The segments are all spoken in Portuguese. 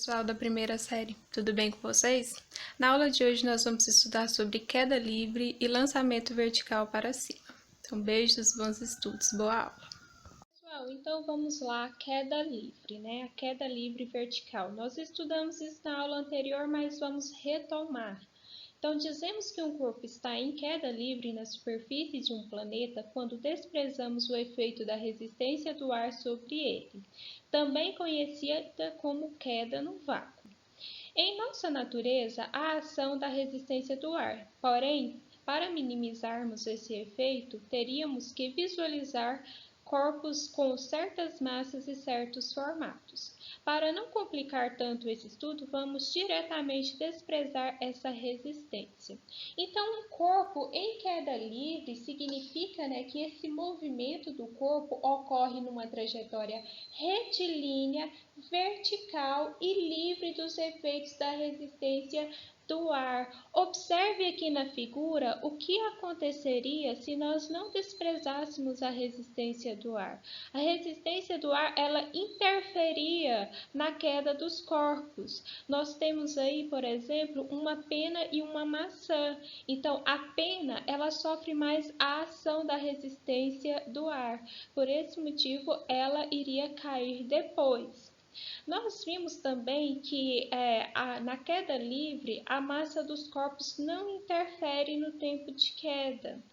Pessoal da primeira série, tudo bem com vocês? Na aula de hoje nós vamos estudar sobre queda livre e lançamento vertical para cima. Então, beijos, bons estudos, boa aula! Pessoal, então vamos lá, queda livre, né? A queda livre vertical. Nós estudamos isso na aula anterior, mas vamos retomar. Então, dizemos que um corpo está em queda livre na superfície de um planeta quando desprezamos o efeito da resistência do ar sobre ele, também conhecida como queda no vácuo. Em nossa natureza, há a ação da resistência do ar, porém, para minimizarmos esse efeito, teríamos que visualizar corpos com certas massas e certos formatos. Para não complicar tanto esse estudo, vamos diretamente desprezar essa resistência. Então, um corpo em queda livre significa, que esse movimento do corpo ocorre numa trajetória retilínea, vertical e livre dos efeitos da resistência do ar. Observe aqui na figura o que aconteceria se nós não desprezássemos a resistência do ar. A resistência do ar, ela interferia na queda dos corpos. Nós temos aí, por exemplo, uma pena e uma maçã. Então, a pena, ela sofre mais a ação da resistência do ar. Por esse motivo, ela iria cair depois. Nós vimos também que na queda livre, a massa dos corpos não interfere no tempo de queda,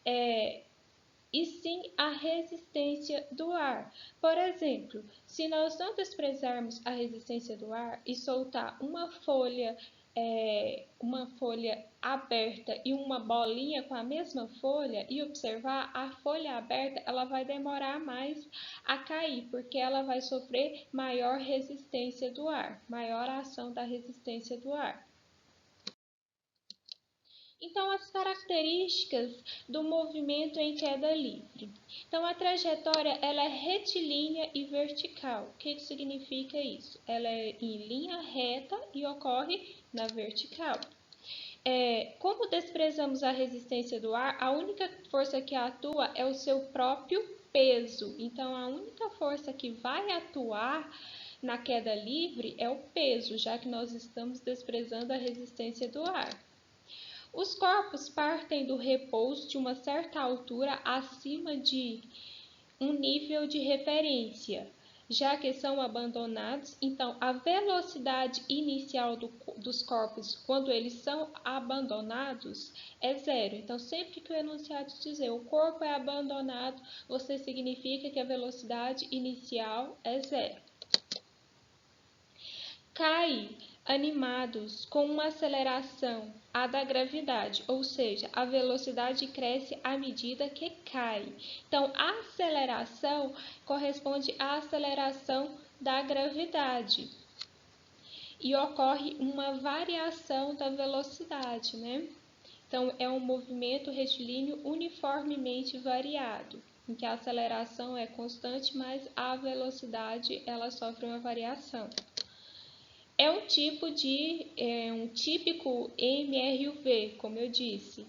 e sim a resistência do ar. Por exemplo, se nós não desprezarmos a resistência do ar e soltar uma folha aberta e uma bolinha com a mesma folha e observar a folha aberta, ela vai demorar mais a cair, porque ela vai sofrer maior resistência do ar, maior ação da resistência do ar. Então, as características do movimento em queda livre. Então, a trajetória ela é retilínea e vertical. O que significa isso? Ela é em linha reta e ocorre na vertical. Como desprezamos a resistência do ar, a única força que atua é o seu próprio peso. Então, a única força que vai atuar na queda livre é o peso, já que nós estamos desprezando a resistência do ar. Os corpos partem do repouso de uma certa altura acima de um nível de referência, já que são abandonados. Então, a velocidade inicial dos corpos, quando eles são abandonados, é zero. Então, sempre que o enunciado dizer o corpo é abandonado, você significa que a velocidade inicial é zero. Cai animados com uma aceleração, a da gravidade, ou seja, a velocidade cresce à medida que cai. Então, a aceleração corresponde à aceleração da gravidade e ocorre uma variação da velocidade, Então, é um movimento retilíneo uniformemente variado, em que a aceleração é constante, mas a velocidade ela sofre uma variação. É um típico MRUV, como eu disse,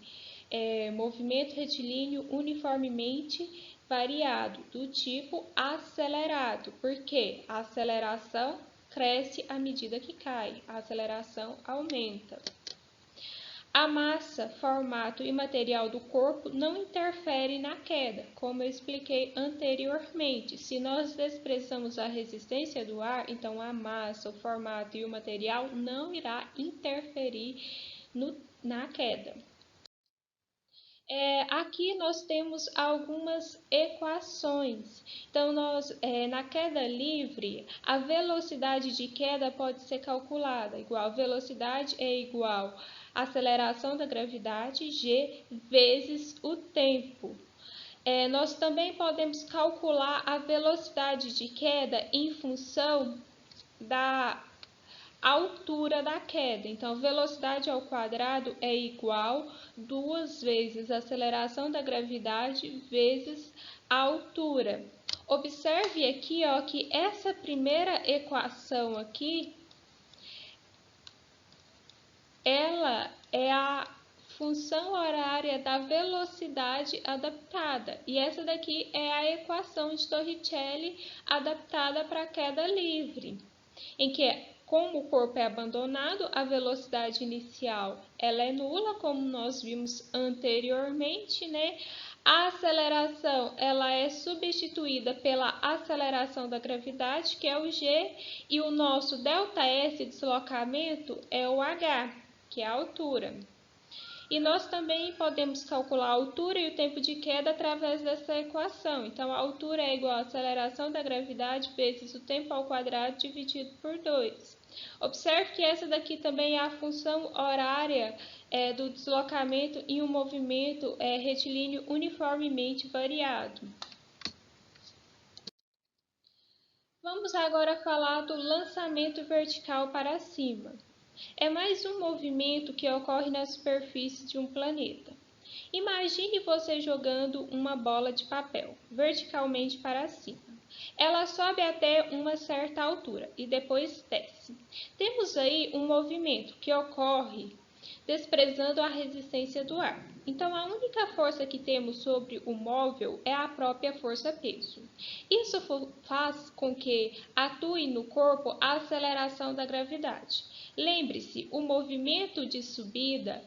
movimento retilíneo uniformemente variado, do tipo acelerado, porque a aceleração cresce à medida que cai, a aceleração aumenta. A massa, formato e material do corpo não interferem na queda, como eu expliquei anteriormente. Se nós desprezamos a resistência do ar, então a massa, o formato e o material não irá interferir na queda. Aqui nós temos algumas equações. Então, na queda livre, a velocidade de queda pode ser calculada, velocidade é igual a aceleração da gravidade, g, vezes o tempo. Nós também podemos calcular a velocidade de queda em função da altura da queda. Então, velocidade ao quadrado é igual 2 vezes a aceleração da gravidade vezes a altura. Observe aqui, que essa primeira equação aqui, ela é a função horária da velocidade adaptada. E essa daqui é a equação de Torricelli adaptada para a queda livre, em que como o corpo é abandonado, a velocidade inicial ela é nula, como nós vimos anteriormente, né? A aceleração ela é substituída pela aceleração da gravidade, que é o g, e o nosso ΔS, deslocamento, é o h, que é a altura. E nós também podemos calcular a altura e o tempo de queda através dessa equação. Então, a altura é igual à aceleração da gravidade vezes o tempo ao quadrado dividido por 2. Observe que essa daqui também é a função horária do deslocamento em um movimento retilíneo uniformemente variado. Vamos agora falar do lançamento vertical para cima. É mais um movimento que ocorre na superfície de um planeta. Imagine você jogando uma bola de papel verticalmente para cima. Ela sobe até uma certa altura e depois desce. Temos aí um movimento que ocorre desprezando a resistência do ar. Então, a única força que temos sobre o móvel é a própria força-peso. Isso faz com que atue no corpo a aceleração da gravidade. Lembre-se, o movimento de subida,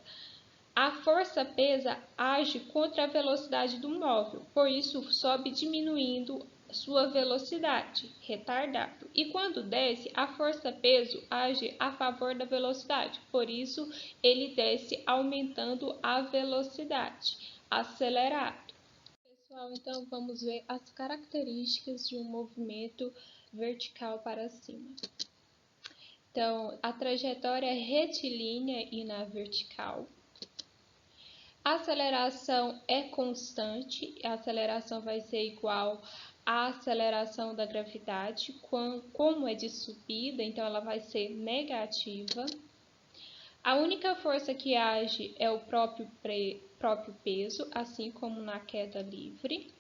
a força-pesa age contra a velocidade do móvel, por isso sobe diminuindo sua velocidade, retardado. E quando desce, a força-peso age a favor da velocidade, por isso ele desce aumentando a velocidade, acelerado. Pessoal, então vamos ver as características de um movimento vertical para cima. Então, a trajetória é retilínea e na vertical. A aceleração é constante, a aceleração vai ser igual à aceleração da gravidade, como é de subida, então ela vai ser negativa. A única força que age é o próprio peso, assim como na queda livre.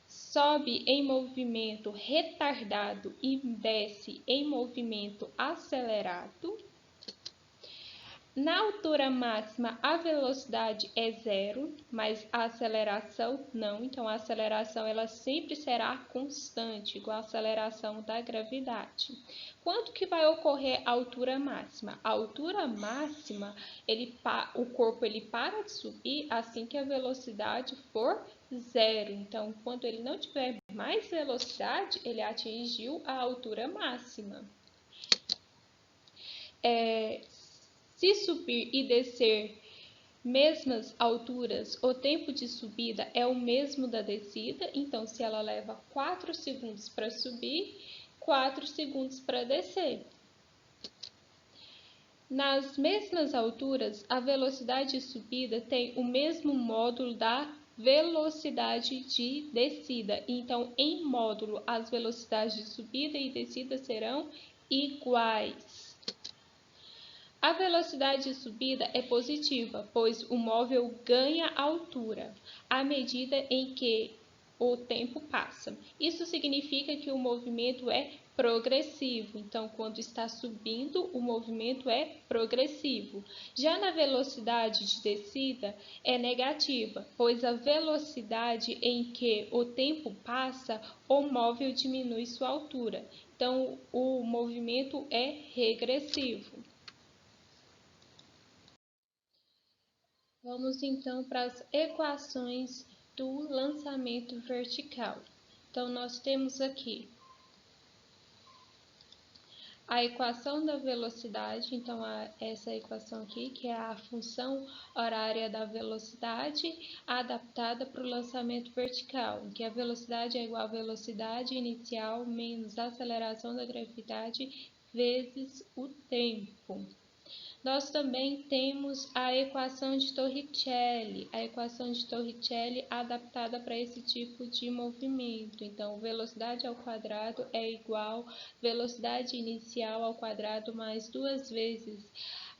Sobe em movimento retardado e desce em movimento acelerado. Na altura máxima, a velocidade é zero, mas a aceleração não. Então, a aceleração ela sempre será constante, igual a aceleração da gravidade. Quanto que vai ocorrer a altura máxima? A altura máxima, o corpo ele para de subir assim que a velocidade for zero. Então, quando ele não tiver mais velocidade, ele atingiu a altura máxima. Se subir e descer mesmas alturas, o tempo de subida é o mesmo da descida, então se ela leva 4 segundos para subir, 4 segundos para descer. Nas mesmas alturas, a velocidade de subida tem o mesmo módulo da velocidade de descida, então em módulo as velocidades de subida e descida serão iguais. A velocidade de subida é positiva, pois o móvel ganha altura à medida em que o tempo passa. Isso significa que o movimento é progressivo. Então, quando está subindo, o movimento é progressivo. Já na velocidade de descida é negativa, pois a velocidade em que o tempo passa, o móvel diminui sua altura. Então, o movimento é regressivo. Vamos então para as equações do lançamento vertical. Então, nós temos aqui a equação da velocidade, então essa equação aqui, que é a função horária da velocidade adaptada para o lançamento vertical, em que a velocidade é igual à velocidade inicial menos a aceleração da gravidade vezes o tempo. Nós também temos a equação de Torricelli, adaptada para esse tipo de movimento. Então, velocidade ao quadrado é igual a velocidade inicial ao quadrado mais 2 vezes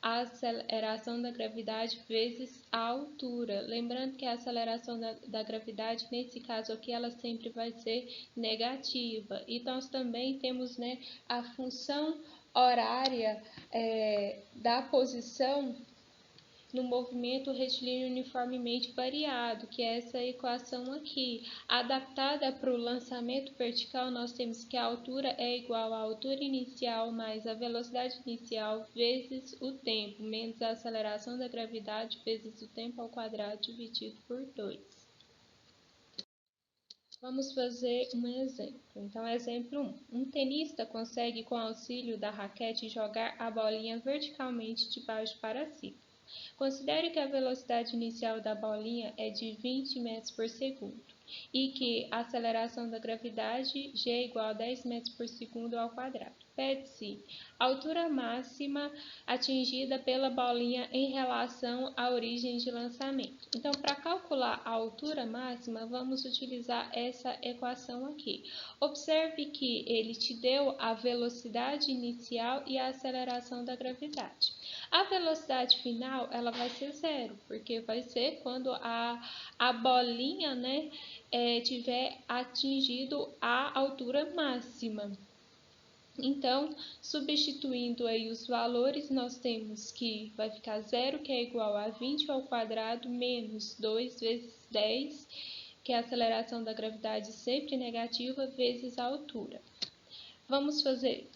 a aceleração da gravidade vezes a altura. Lembrando que a aceleração da gravidade, nesse caso aqui, ela sempre vai ser negativa. E nós também temos, a função horária da posição no movimento retilíneo uniformemente variado, que é essa equação aqui. Adaptada para o lançamento vertical, nós temos que a altura é igual à altura inicial mais a velocidade inicial vezes o tempo, menos a aceleração da gravidade vezes o tempo ao quadrado dividido por 2. Vamos fazer um exemplo. Então, exemplo 1. Um tenista consegue, com auxílio da raquete, jogar a bolinha verticalmente de baixo para cima. Considere que a velocidade inicial da bolinha é de 20 metros por segundo e que a aceleração da gravidade G é igual a 10 metros por segundo ao quadrado. Pede-se a altura máxima atingida pela bolinha em relação à origem de lançamento. Então, para calcular a altura máxima, vamos utilizar essa equação aqui. Observe que ele te deu a velocidade inicial e a aceleração da gravidade. A velocidade final ela vai ser zero, porque vai ser quando a bolinha, né, tiver atingido a altura máxima. Então, substituindo aí os valores, nós temos que vai ficar zero, que é igual a 20 ao quadrado, menos 2 vezes 10, que é a aceleração da gravidade sempre negativa, vezes a altura. Vamos fazer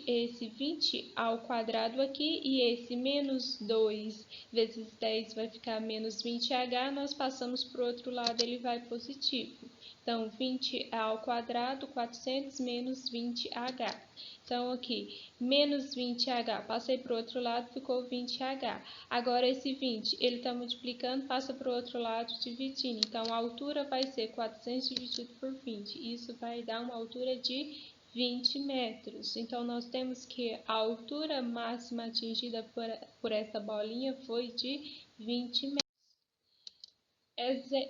esse 20 ao quadrado aqui, e esse menos 2 vezes 10 vai ficar menos 20h, nós passamos para o outro lado, ele vai positivo. Então, 20 ao quadrado, 400 menos 20h. Então, aqui, menos 20h, passei para o outro lado, ficou 20h. Agora, esse 20, ele está multiplicando, passa para o outro lado, dividindo. Então, a altura vai ser 400 dividido por 20. Isso vai dar uma altura de 20 metros. Então, nós temos que a altura máxima atingida por essa bolinha foi de 20 metros.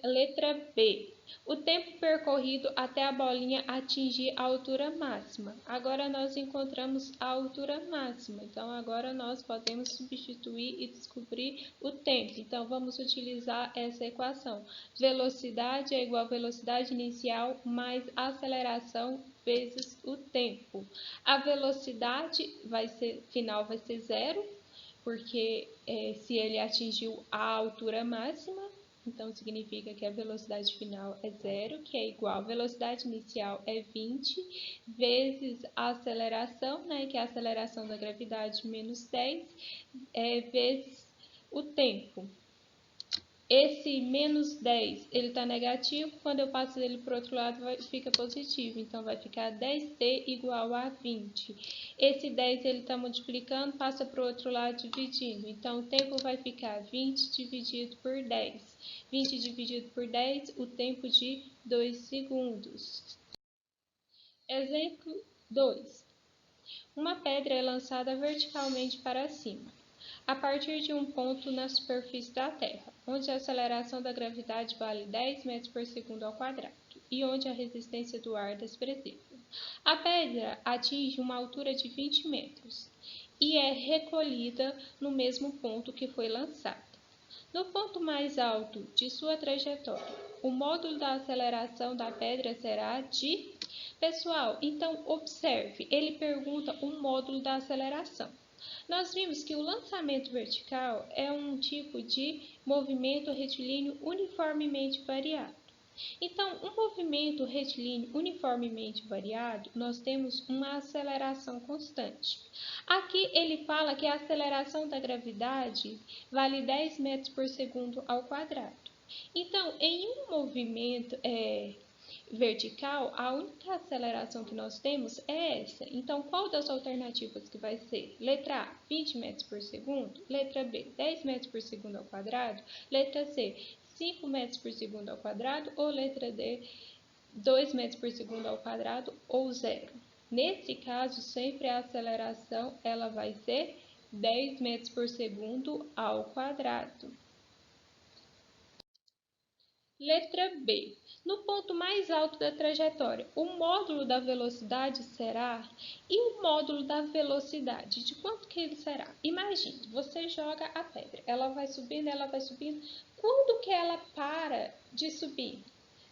Letra B. O tempo percorrido até a bolinha atingir a altura máxima. Agora, nós encontramos a altura máxima. Então, agora nós podemos substituir e descobrir o tempo. Então, vamos utilizar essa equação. Velocidade é igual a velocidade inicial mais aceleração vezes o tempo. A velocidade final vai ser zero, porque se ele atingiu a altura máxima, então significa que a velocidade final é zero, que é igual a velocidade inicial é 20, vezes a aceleração, né, que é a aceleração da gravidade menos 10, vezes o tempo. Esse menos 10, ele está negativo, quando eu passo ele para o outro lado, fica positivo. Então, vai ficar 10t igual a 20. Esse 10, ele está multiplicando, passa para o outro lado, dividindo. Então, o tempo vai ficar 20 dividido por 10. 20 dividido por 10, o tempo de 2 segundos. Exemplo 2. Uma pedra é lançada verticalmente para cima, a partir de um ponto na superfície da Terra, onde a aceleração da gravidade vale 10 metros por segundo ao quadrado e onde a resistência do ar é desprezível. A pedra atinge uma altura de 20 metros e é recolhida no mesmo ponto que foi lançada. No ponto mais alto de sua trajetória, o módulo da aceleração da pedra será de... Pessoal, então observe, ele pergunta o módulo da aceleração. Nós vimos que o lançamento vertical é um tipo de movimento retilíneo uniformemente variado. Então, um movimento retilíneo uniformemente variado, nós temos uma aceleração constante. Aqui ele fala que a aceleração da gravidade vale 10 metros por segundo ao quadrado. Então, em um movimento vertical, a única aceleração que nós temos é essa. Então, qual das alternativas que vai ser? Letra A, 20 metros por segundo. Letra B, 10 metros por segundo ao quadrado. Letra C, 5 metros por segundo ao quadrado. Ou letra D, 2 metros por segundo ao quadrado ou zero. Nesse caso, sempre a aceleração ela vai ser 10 metros por segundo ao quadrado. Letra B. No ponto mais alto da trajetória, o módulo da velocidade será... E o módulo da velocidade, de quanto que ele será? Imagine, você joga a pedra, ela vai subindo. Quando que ela para de subir?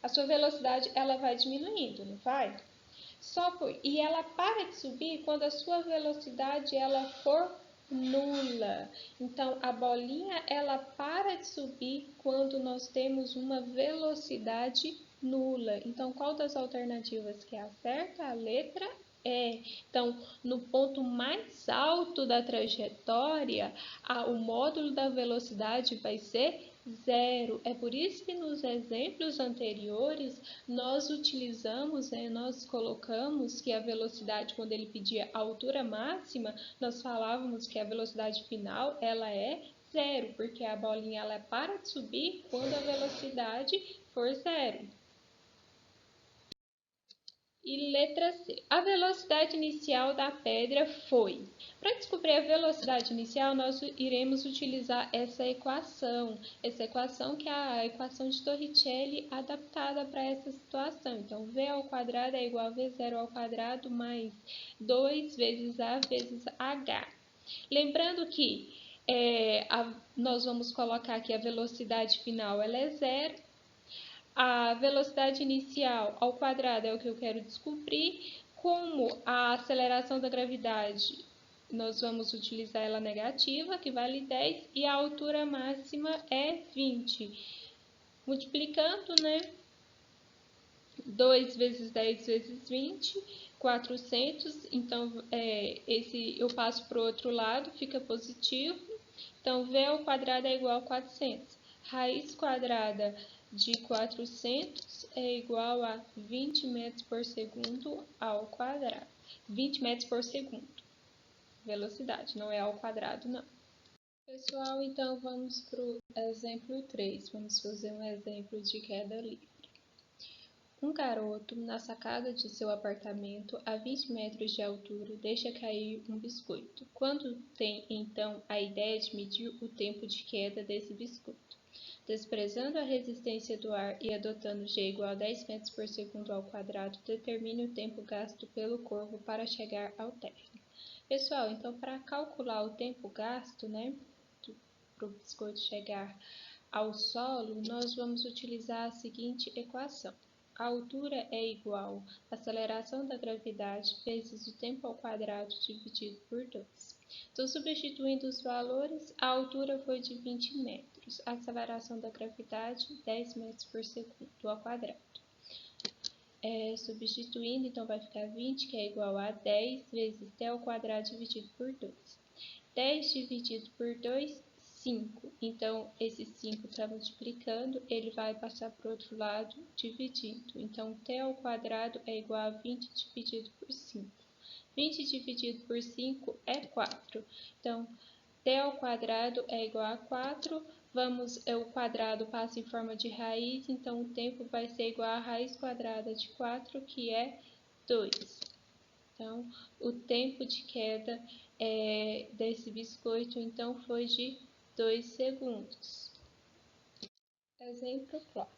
A sua velocidade ela vai diminuindo, não vai? E ela para de subir quando a sua velocidade ela for nula. Então, a bolinha ela para de subir quando nós temos uma velocidade nula. Então, qual das alternativas que é a certa? A letra E. Então, no ponto mais alto da trajetória, o módulo da velocidade vai ser zero. É por isso que nos exemplos anteriores nós utilizamos, nós colocamos que a velocidade, quando ele pedia a altura máxima, nós falávamos que a velocidade final ela é zero, porque a bolinha ela para de subir quando a velocidade for zero. E letra C. A velocidade inicial da pedra foi. Para descobrir a velocidade inicial, nós iremos utilizar essa equação que é a equação de Torricelli adaptada para essa situação. Então, v ao quadrado é igual a v0 ao quadrado mais 2 vezes a vezes h. Lembrando que nós vamos colocar aqui a velocidade final ela é zero. A velocidade inicial ao quadrado é o que eu quero descobrir. Como a aceleração da gravidade, nós vamos utilizar ela negativa, que vale 10, e a altura máxima é 20. Multiplicando, 2 vezes 10 vezes 20, 400. Então, esse eu passo para o outro lado, fica positivo. Então, v ao quadrado é igual a 400. Raiz quadrada de 400 é igual a 20 metros por segundo ao quadrado. 20 metros por segundo. Velocidade, não é ao quadrado, não. Pessoal, então vamos para o exemplo 3. Vamos fazer um exemplo de queda livre. Um garoto, na sacada de seu apartamento, a 20 metros de altura, deixa cair um biscoito. Quando tem, então, a ideia de medir o tempo de queda desse biscoito? Desprezando a resistência do ar e adotando g igual a 10 metros por segundo ao quadrado, determine o tempo gasto pelo corvo para chegar ao térreo. Pessoal, então, para calcular o tempo gasto, para o biscoito chegar ao solo, nós vamos utilizar a seguinte equação. A altura é igual à aceleração da gravidade vezes o tempo ao quadrado dividido por 2. Então, substituindo os valores, a altura foi de 20 metros, a aceleração da gravidade 10 metros por segundo ao quadrado. Substituindo, então vai ficar 20, que é igual a 10 vezes t ao quadrado dividido por 2. 10 dividido por 2, 5. Então, esse 5 está multiplicando, ele vai passar para o outro lado dividindo. Então, t ao quadrado é igual a 20 dividido por 5. 20 dividido por 5 é 4. Então, t ao quadrado é igual a 4. O quadrado passa em forma de raiz, então o tempo vai ser igual a raiz quadrada de 4, que é 2. Então, o tempo de queda desse biscoito, então, foi de 2 segundos. Exemplo 4.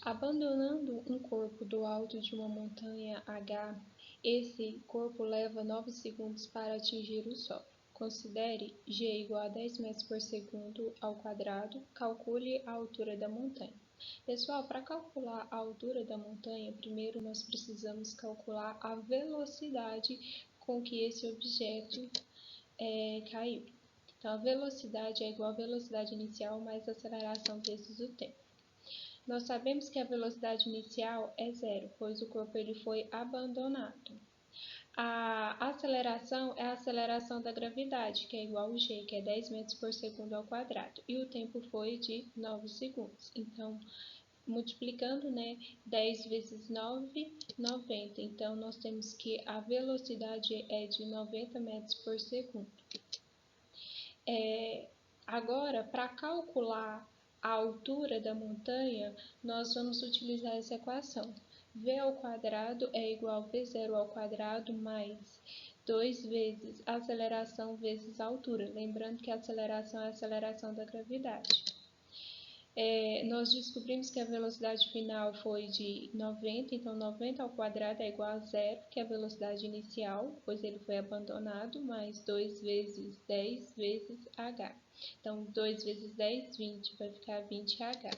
Abandonando um corpo do alto de uma montanha H, esse corpo leva 9 segundos para atingir o solo. Considere g igual a 10 metros por segundo ao quadrado, calcule a altura da montanha. Pessoal, para calcular a altura da montanha, primeiro nós precisamos calcular a velocidade com que esse objeto caiu. Então, a velocidade é igual à velocidade inicial mais a aceleração vezes o tempo. Nós sabemos que a velocidade inicial é zero, pois o corpo ele foi abandonado. A aceleração é a aceleração da gravidade, que é igual a g, que é 10 metros por segundo ao quadrado. E o tempo foi de 9 segundos. Então, multiplicando, 10 vezes 9, 90. Então, nós temos que a velocidade é de 90 metros por segundo. Agora, para calcular a altura da montanha, nós vamos utilizar essa equação. V ao quadrado é igual a V0 ao quadrado mais 2 vezes a aceleração vezes a altura. Lembrando que a aceleração é a aceleração da gravidade. Nós descobrimos que a velocidade final foi de 90, então 90 ao quadrado é igual a zero, que é a velocidade inicial, pois ele foi abandonado, mais 2 vezes 10 vezes h. Então, 2 vezes 10, 20, vai ficar 20h.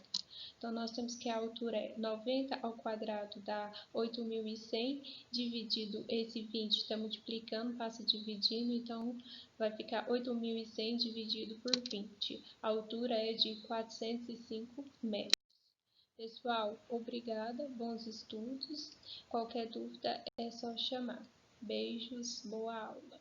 Então, nós temos que a altura é 90 ao quadrado dá 8.100, dividido esse 20 está multiplicando, passa dividindo, então vai ficar 8.100 dividido por 20. A altura é de 405 metros. Pessoal, obrigada, bons estudos. Qualquer dúvida é só chamar. Beijos, boa aula.